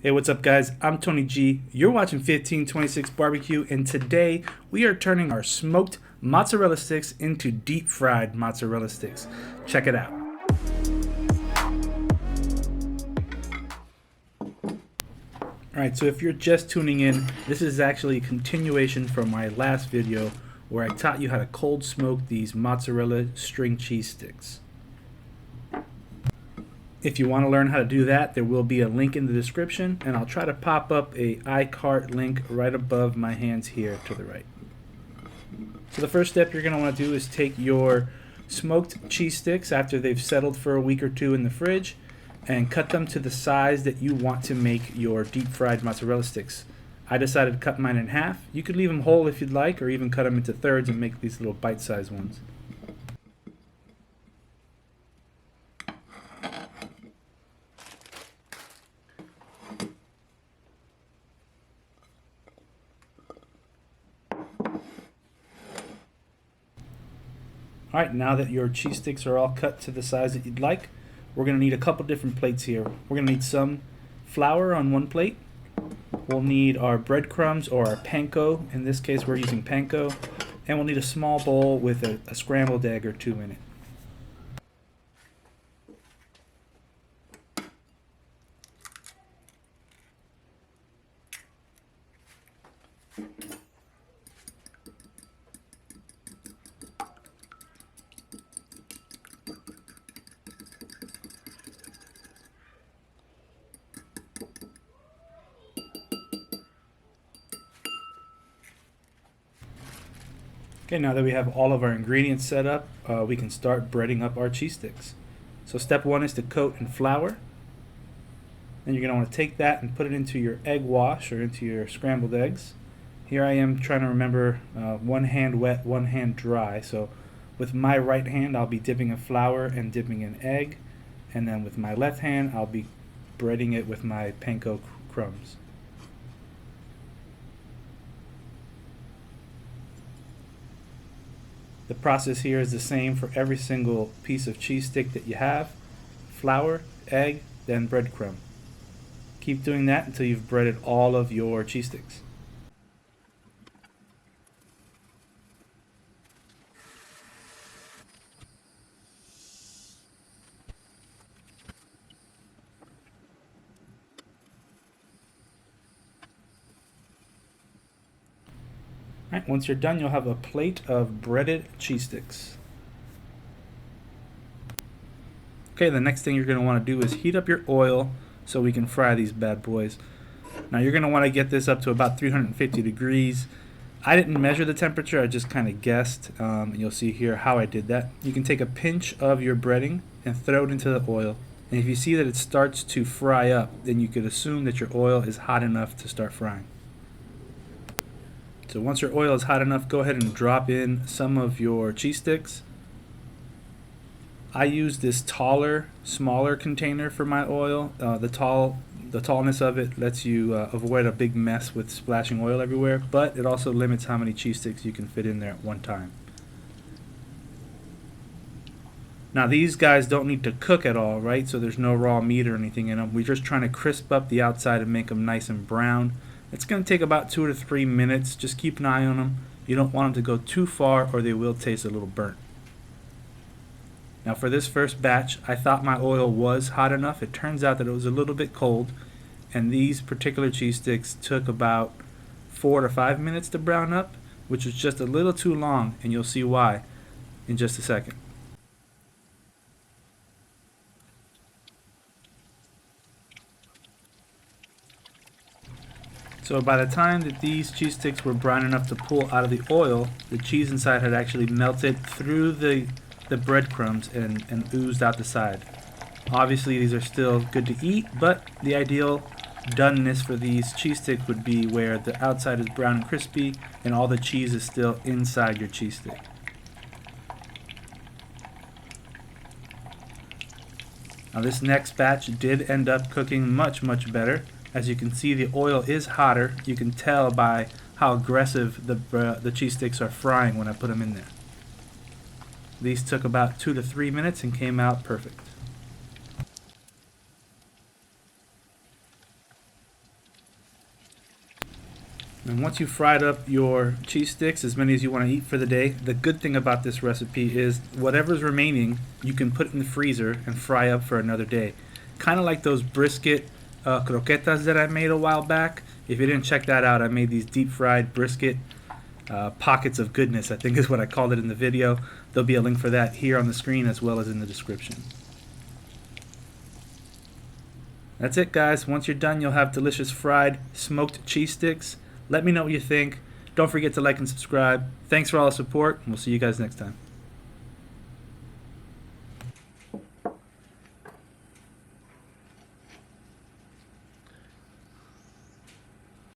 Hey, what's up, guys? I'm Tony G. You're watching 1526 Barbecue, and today we are turning our smoked mozzarella sticks into deep fried mozzarella sticks. Check it out. Alright, so if you're just tuning in, this is actually a continuation from my last video where I taught you how to cold smoke these mozzarella string cheese sticks. If you want to learn how to do that, there will be a link in the description, and I'll try to pop up a iCart link right above my hands here to the right. So the first step you're going to want to do is take your smoked cheese sticks after they've settled for a week or two in the fridge and cut them to the size that you want to make your deep fried mozzarella sticks. I decided to cut mine in half. You could leave them whole if you'd like, or even cut them into thirds and make these little bite-sized ones. Alright, now that your cheese sticks are all cut to the size that you'd like, we're going to need a couple different plates here. We're going to need some flour on one plate. We'll need our breadcrumbs or our panko. In this case, we're using panko. And we'll need a small bowl with a scrambled egg or two in it. Okay, now that we have all of our ingredients set up, we can start breading up our cheese sticks. So step one is to coat in flour. Then you're going to want to take that and put it into your egg wash or into your scrambled eggs. Here I am trying to remember one hand wet, one hand dry. So with my right hand I'll be dipping in flour and dipping in egg. And then with my left hand I'll be breading it with my panko crumbs. The process here is the same for every single piece of cheese stick that you have. Flour, egg, then breadcrumb. Keep doing that until you've breaded all of your cheese sticks. Alright, once you're done, you'll have a plate of breaded cheese sticks. Okay, the next thing you're going to want to do is heat up your oil so we can fry these bad boys. Now you're going to want to get this up to about 350 degrees. I didn't measure the temperature, I just kind of guessed. And you'll see here how I did that. You can take a pinch of your breading and throw it into the oil. And if you see that it starts to fry up, then you could assume that your oil is hot enough to start frying. So once your oil is hot enough, go ahead and drop in some of your cheese sticks. I use this taller, smaller container for my oil. The tallness of it lets you avoid a big mess with splashing oil everywhere, but it also limits how many cheese sticks you can fit in there at one time. Now these guys don't need to cook at all, right? So there's no raw meat or anything in them. We're just trying to crisp up the outside and make them nice and brown. It's going to take about 2 to 3 minutes. Just keep an eye on them. You don't want them to go too far or they will taste a little burnt. Now for this first batch, I thought my oil was hot enough. It turns out that it was a little bit cold, and these particular cheese sticks took about 4 to 5 minutes to brown up, which was just a little too long, and you'll see why in just a second. So by the time that these cheese sticks were brown enough to pull out of the oil, the cheese inside had actually melted through the breadcrumbs and oozed out the side. Obviously these are still good to eat, but the ideal doneness for these cheese sticks would be where the outside is brown and crispy and all the cheese is still inside your cheese stick. Now this next batch did end up cooking much better. As you can see, the oil is hotter. You can tell by how aggressive the cheese sticks are frying when I put them in there. These took about 2 to 3 minutes and came out perfect. And once you fried up your cheese sticks, as many as you want to eat for the day, the good thing about this recipe is whatever's remaining, you can put in the freezer and fry up for another day. Kind of like those brisket croquetas that I made a while back. If you didn't check that out, I made these deep fried brisket pockets of goodness, I think is what I called it in the video. There'll be a link for that here on the screen as well as in the description. That's it, guys. Once you're done, you'll have delicious fried smoked cheese sticks. Let me know what you think. Don't forget to like and subscribe. Thanks for all the support, and we'll see you guys next time.